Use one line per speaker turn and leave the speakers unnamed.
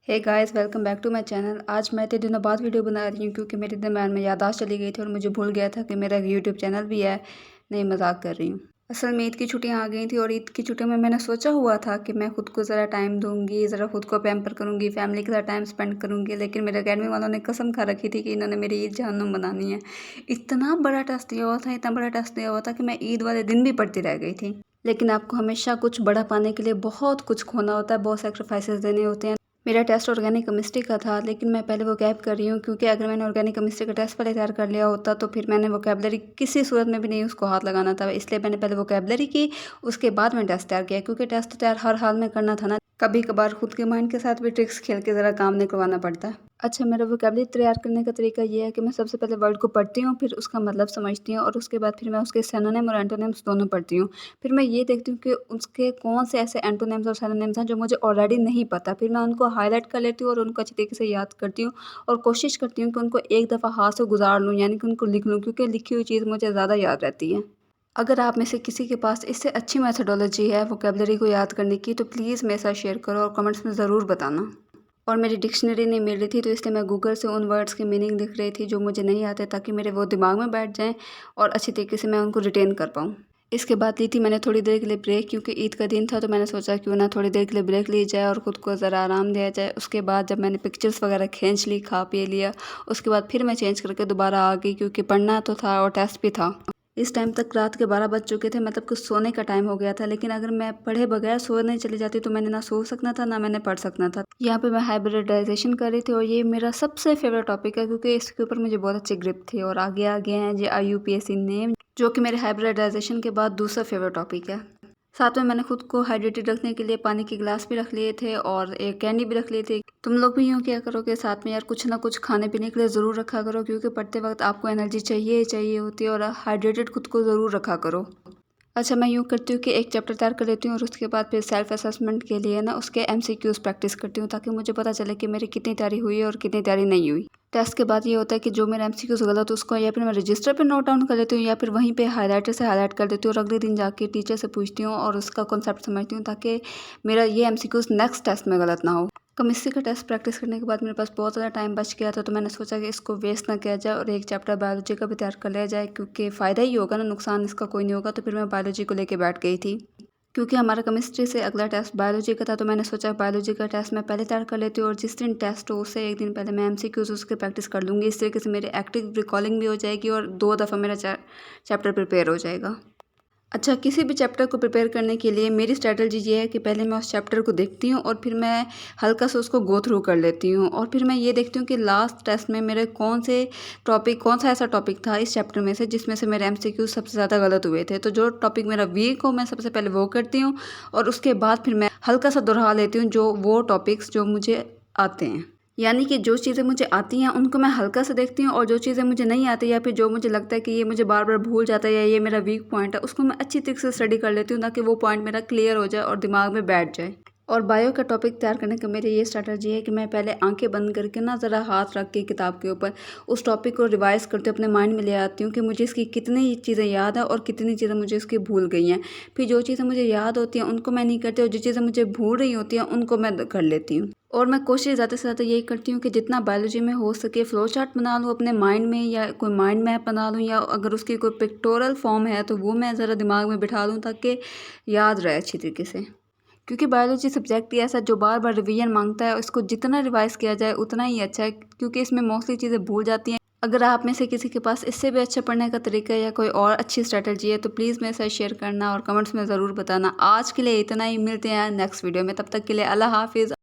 Hey guys, welcome back to my channel. आज मैं इतने दिनों बाद वीडियो बना रही हूँ क्योंकि मेरे दिमाग में याददाश्त चली गई थी और मुझे भूल गया था कि मेरा यूट्यूब चैनल भी है। नहीं, मजाक कर रही हूँ। असल में ईद की छुट्टियाँ आ गई थी और ईद की छुट्टियों में मैंने सोचा हुआ था कि मैं खुद को ज़रा टाइम दूंगी, ज़रा खुद को पैम्पर करूँगी, फैमिली के साथ टाइम स्पेंड करूँगी। लेकिन मेरे अकेडमी वालों ने कसम खा रखी थी कि इन्होंने मेरी ईद जहन्नुम बनानी है। इतना बड़ा टेस्ट दिया हुआ था, इतना बड़ा टेस्ट दिया हुआ था कि मैं ईद वाले दिन भी पढ़ती रह गई थी। लेकिन आपको हमेशा कुछ बड़ा पाने के लिए बहुत कुछ खोना होता है, बहुत सेक्रीफाइसेस देने होते हैं। मेरा टेस्ट ऑर्गेनिक केमिस्ट्री का था, लेकिन मैं पहले वो गैप कर रही हूँ क्योंकि अगर मैंने ऑर्गेनिक केमिस्ट्री का टेस्ट पहले तैयार कर लिया होता तो फिर मैंने वोकेबलरी किसी सूरत में भी नहीं उसको हाथ लगाना था। इसलिए मैंने पहले वोकेबलरी की, उसके बाद मैंने टेस्ट तैयार किया क्योंकि टेस्ट तो तैयार हर हाल में करना था ना। कभी कभार खुद के माइंड के साथ भी ट्रिक्स खेल के ज़रा काम निकलवाना पड़ता है। अच्छा, मेरा वोकेबलरी तैयार करने का तरीका ये है कि मैं सबसे पहले वर्ड को पढ़ती हूँ, फिर उसका मतलब समझती हूँ और उसके बाद फिर मैं उसके सिनोनिम और एंटोनिम्स दोनों पढ़ती हूँ। फिर मैं ये देखती हूँ कि उसके कौन से ऐसे एंटोनिम्स और सिनोनिम्स हैं जो मुझे ऑलरेडी नहीं पता। फिर मैं उनको हाईलाइट कर लेती हूँ और उनको अच्छी तरीके से याद करती हूँ और कोशिश करती हूँ कि उनको एक दफ़ा हाथ से गुजार लूँ, यानी कि उनको लिख लूँ, क्योंकि लिखी हुई चीज़ मुझे ज़्यादा याद रहती है। अगर आप में से किसी के पास इससे अच्छी मेथोडोलॉजी है वोकेबलरी को याद करने की तो प्लीज़ मेरे साथ शेयर करो और कमेंट्स में ज़रूर बताना। और मेरी डिक्शनरी नहीं मिल रही थी तो इसलिए मैं गूगल से उन वर्ड्स की मीनिंग लिख रही थी जो मुझे नहीं आते, ताकि मेरे वो दिमाग में बैठ जाएं और अच्छी तरीके से मैं उनको रिटेन कर पाऊँ। इसके बाद ली थी मैंने थोड़ी देर के लिए ब्रेक, क्योंकि ईद का दिन था तो मैंने सोचा क्यों ना थोड़ी देर के लिए ब्रेक ली जाए और ख़ुद को ज़रा आराम दिया जाए। उसके बाद जब मैंने पिक्चर्स वगैरह खींच ली, खा पी लिया, उसके बाद फिर मैं चेंज करके दोबारा आ गई क्योंकि पढ़ना तो था और टेस्ट भी था। इस टाइम तक रात के 12 बज चुके थे, मतलब कुछ सोने का टाइम हो गया था। लेकिन अगर मैं पढ़े बगैर सोने चली जाती तो मैंने ना सो सकना था, ना मैंने पढ़ सकना था। यहाँ पे मैं हाइब्रिडाइजेशन कर रही थी और ये मेरा सबसे फेवरेट टॉपिक है क्योंकि इसके ऊपर मुझे बहुत अच्छी ग्रिप थी। और आगे आगे हैं जी IUPAC नेम, जो कि मेरे हाइब्रिडाइजेशन के बाद दूसरा फेवरेट टॉपिक है। साथ में मैंने खुद को हाइड्रेटेड रखने के लिए पानी के गिलास भी रख लिए थे और एक कैंडी भी रख ली थी। तुम लोग भी यूँ क्या करोगे, साथ में यार कुछ ना कुछ खाने पीने के लिए ज़रूर रखा करो, क्योंकि पढ़ते वक्त आपको एनर्जी चाहिए ही चाहिए होती है और हाइड्रेटेड खुद को ज़रूर रखा करो। अच्छा, मैं यूँ करती हूँ कि एक चैप्टर तैयार कर लेती हूँ और उसके बाद फिर सेल्फ असेसमेंट के लिए ना उसके MCQs प्रैक्टिस करती हूँ, ताकि मुझे पता चले कि मेरी कितनी तैयारी हुई है और कितनी तैयारी नहीं हुई। टेस्ट के बाद ये होता है कि जो मेरा MCQs गलत, उसको या फिर मैं रजिस्टर पे नोट डाउन कर लेती हूँ या फिर वहीं पे हाइलाइटर से हाईलाइट कर देती हूँ और अगले दिन जाके टीचर से पूछती हूँ और उसका कॉन्सेप्ट समझती हूँ, ताकि मेरा ये MCQs नेक्स्ट टेस्ट में गलत ना हो। केमिस्ट्री का टेस्ट प्रैक्टिस करने के बाद मेरे पास बहुत ज़्यादा टाइम बच गया था, तो मैंने सोचा कि इसको वेस्ट ना किया जाए और एक चैप्टर बायोलॉजी का भी तैयार कर लिया जाए, क्योंकि फ़ायदा ही होगा ना, नुकसान इसका कोई नहीं होगा। तो फिर मैं बायोलॉजी को लेके बैठ गई थी। क्योंकि हमारा केमिस्ट्री से अगला टेस्ट बायोलॉजी का था, तो मैंने सोचा बायोलॉजी का टेस्ट मैं पहले तैयार कर लेती हूँ और जिस दिन टेस्ट हो उससे एक दिन पहले मैं MCQs उसके प्रैक्टिस कर लूँगी। इस तरीके से मेरी एक्टिव रिकॉलिंग भी हो जाएगी और 2 दफ़ा मेरा चैप्टर प्रिपेयर हो जाएगा। अच्छा, किसी भी चैप्टर को प्रिपेयर करने के लिए मेरी स्ट्रैटेजी ये है कि पहले मैं उस चैप्टर को देखती हूँ और फिर मैं हल्का सा उसको गो थ्रू कर लेती हूँ और फिर मैं ये देखती हूँ कि लास्ट टेस्ट में मेरे कौन सा ऐसा टॉपिक था इस चैप्टर में से जिसमें से मेरे MCQ सबसे ज़्यादा गलत हुए थे। तो जो टॉपिक मेरा वीक हो मैं सबसे पहले वो करती हूँ और उसके बाद फिर मैं हल्का सा दोहरा लेती हूँ जो वो टॉपिक्स जो मुझे आते हैं। यानी कि जो चीज़ें मुझे आती हैं उनको मैं हल्का से देखती हूँ और जो चीज़ें मुझे नहीं आती या फिर जो मुझे लगता है कि ये मुझे बार बार भूल जाता है या ये मेरा वीक पॉइंट है, उसको मैं अच्छी तरीके से स्टडी कर लेती हूँ, ताकि वो पॉइंट मेरा क्लियर हो जाए और दिमाग में बैठ जाए। और बायो का टॉपिक तैयार करने का मेरी ये स्ट्रैटेजी है कि मैं पहले आंखें बंद करके ना ज़रा हाथ रख के किताब के ऊपर उस टॉपिक को रिवाइज़ करते अपने माइंड में ले आती हूँ कि मुझे इसकी कितनी चीज़ें याद है और कितनी चीज़ें मुझे इसकी भूल गई हैं। फिर जो चीज़ें मुझे याद होती हैं उनको मैं नहीं करती और जो चीज़ें मुझे भूल रही होती हैं उनको मैं कर लेती हूँ। और मैं कोशिश ज़्यादा से ज़्यादा यही करती हूँ कि जितना बायोलॉजी में हो सके फ़्लो चार्ट बना लूँ अपने माइंड में, या कोई माइंड मैप बना लूँ, या अगर उसकी कोई पिक्टोरल फॉर्म है तो वो मैं ज़रा दिमाग में बिठा लूँ ताकि याद रहे अच्छी तरीके से। क्योंकि बायोलॉजी सब्जेक्ट ही ऐसा जो बार बार रिवीजन मांगता है, इसको जितना रिवाइज़ किया जाए उतना ही अच्छा है, क्योंकि इसमें मोस्टली चीज़ें भूल जाती हैं। अगर आप में से किसी के पास इससे भी अच्छा पढ़ने का तरीका है या कोई और अच्छी स्ट्रैटेजी है तो प्लीज़ मेरे साथ शेयर करना और कमेंट्स में ज़रूर बताना। आज के लिए इतना ही, मिलते हैं नेक्स्ट वीडियो में, तब तक के लिए अल्लाह हाफिज़।